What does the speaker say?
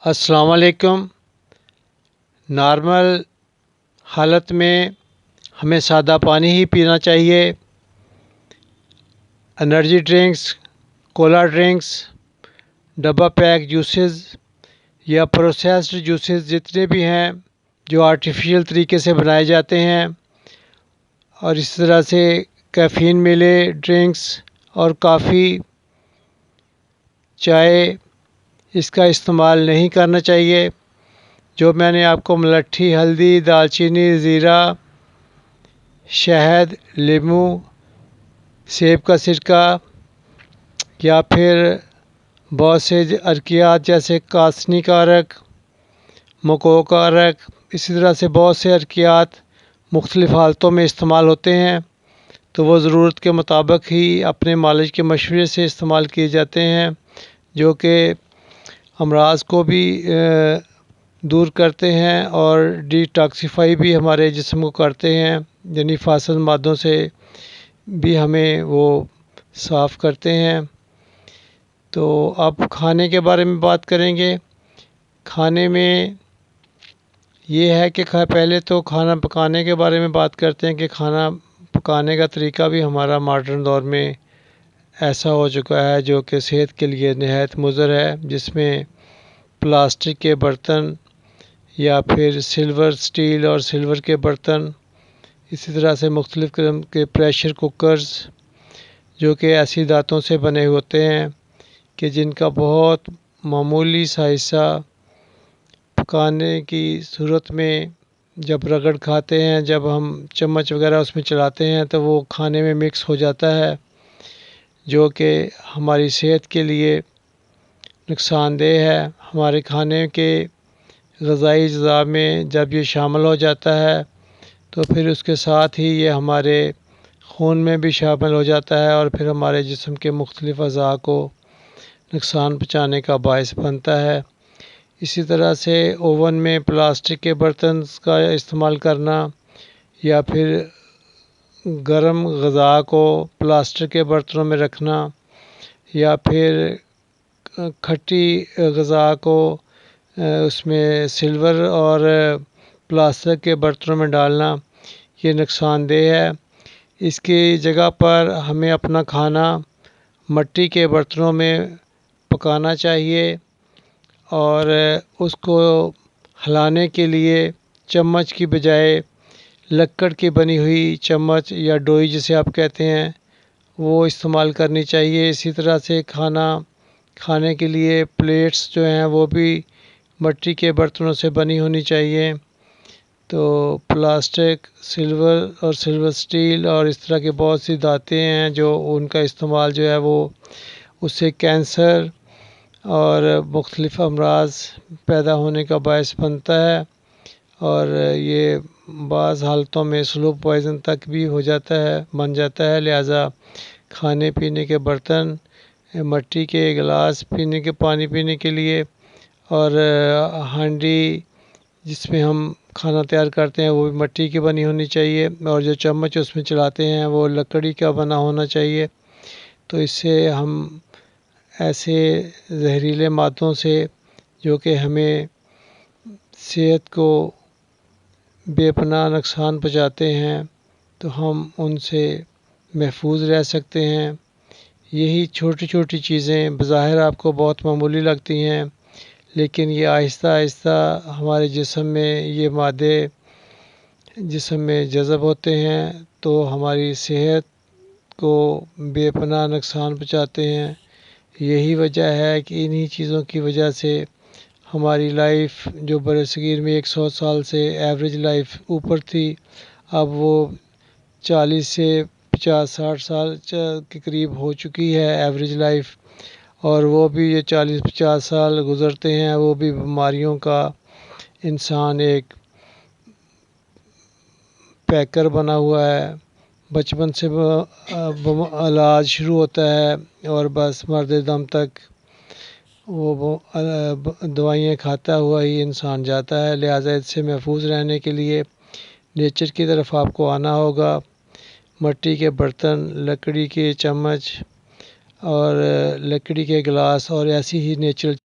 السلام علیکم۔ نارمل حالت میں ہمیں سادہ پانی ہی پینا چاہیے۔ انرجی ڈرنکس، کولا ڈرنکس، ڈبہ پیک جوسز یا پروسیسڈ جوسز جتنے بھی ہیں جو آرٹیفیشل طریقے سے بنائے جاتے ہیں، اور اس طرح سے کیفین ملے ڈرنکس اور کافی، چائے، اس کا استعمال نہیں کرنا چاہیے۔ جو میں نے آپ کو ملٹھی، ہلدی، دال چینی، زیرہ، شہد، لیموں، سیب کا سرکہ یا پھر بہت سے ارکیات جیسے کاسنی کا عرق، مکو کا عرق، اسی طرح سے بہت سے ارکیات مختلف حالتوں میں استعمال ہوتے ہیں، تو وہ ضرورت کے مطابق ہی اپنے معالج کے مشورے سے استعمال کیے جاتے ہیں، جو کہ امراض کو بھی دور کرتے ہیں اور ڈی ٹاکسیفائی بھی ہمارے جسم کو کرتے ہیں، یعنی فاسد مادوں سے بھی ہمیں وہ صاف کرتے ہیں۔ تو اب کھانے کے بارے میں بات کریں گے۔ کھانے میں یہ ہے کہ پہلے تو کھانا پکانے کے بارے میں بات کرتے ہیں کہ کھانا پکانے کا طریقہ بھی ہمارا ماڈرن دور میں ایسا ہو چکا ہے جو کہ صحت کے لیے نہایت مضر ہے، جس میں پلاسٹک کے برتن یا پھر سلور، سٹیل اور سلور کے برتن، اسی طرح سے مختلف قسم کے پریشر کوکرز جو کہ ایسی دھاتوں سے بنے ہوتے ہیں کہ جن کا بہت معمولی سا حصہ پکانے کی صورت میں جب رگڑ کھاتے ہیں، جب ہم چمچ وغیرہ اس میں چلاتے ہیں تو وہ کھانے میں مکس ہو جاتا ہے، جو کہ ہماری صحت کے لیے نقصان دہ ہے۔ ہمارے کھانے کے غذائی اجزاء میں جب یہ شامل ہو جاتا ہے تو پھر اس کے ساتھ ہی یہ ہمارے خون میں بھی شامل ہو جاتا ہے اور پھر ہمارے جسم کے مختلف اعضاء کو نقصان پہنچانے کا باعث بنتا ہے۔ اسی طرح سے اوون میں پلاسٹک کے برتن کا استعمال کرنا یا پھر گرم غذا کو پلاسٹک کے برتنوں میں رکھنا یا پھر کھٹی غذا کو اس میں سلور اور پلاسٹک کے برتنوں میں ڈالنا، یہ نقصان دہ ہے۔ اس کی جگہ پر ہمیں اپنا کھانا مٹی کے برتنوں میں پکانا چاہیے اور اس کو ہلانے کے لیے چمچ کی بجائے لکڑ کی بنی ہوئی چمچ یا ڈوئی جسے آپ کہتے ہیں وہ استعمال کرنی چاہیے۔ اسی طرح سے کھانا کھانے کے لیے پلیٹس جو ہیں وہ بھی مٹی کے برتنوں سے بنی ہونی چاہیے۔ تو پلاسٹک، سلور اور سلور سٹیل اور اس طرح کی بہت سی دھاتیں ہیں جو ان کا استعمال جو ہے وہ اس سے کینسر اور مختلف امراض پیدا ہونے کا باعث بنتا ہے، اور یہ بعض حالتوں میں سلو پوائزن تک بھی ہو جاتا ہے، بن جاتا ہے۔ لہٰذا کھانے پینے کے برتن، مٹی کے گلاس پینے کے پانی پینے کے لیے، اور ہانڈی جس میں ہم کھانا تیار کرتے ہیں وہ بھی مٹی کی بنی ہونی چاہیے، اور جو چمچ اس میں چلاتے ہیں وہ لکڑی کا بنا ہونا چاہیے۔ تو اس سے ہم ایسے زہریلے مادوں سے جو کہ ہمیں صحت کو بے پناہ نقصان پہنچاتے ہیں، تو ہم ان سے محفوظ رہ سکتے ہیں۔ یہی چھوٹی چھوٹی چیزیں بظاہر آپ کو بہت معمولی لگتی ہیں، لیکن یہ آہستہ آہستہ ہمارے جسم میں یہ مادے جسم میں جذب ہوتے ہیں تو ہماری صحت کو بے پناہ نقصان پہنچاتے ہیں۔ یہی وجہ ہے کہ انہی چیزوں کی وجہ سے ہماری لائف جو برصغیر میں 100 سال سے ایوریج لائف اوپر تھی، اب وہ 40 سے 50-60 سال کے قریب ہو چکی ہے ایوریج لائف، اور وہ بھی یہ 40-50 سال گزرتے ہیں وہ بھی بیماریوں کا انسان ایک پیکر بنا ہوا ہے۔ بچپن سے علاج شروع ہوتا ہے اور بس مرد دم تک وہ دوائیاں کھاتا ہوا ہی انسان جاتا ہے۔ لہٰذا اس سے محفوظ رہنے کے لیے نیچر کی طرف آپ کو آنا ہوگا۔ مٹی کے برتن، لکڑی کے چمچ اور لکڑی کے گلاس اور ایسی ہی نیچرل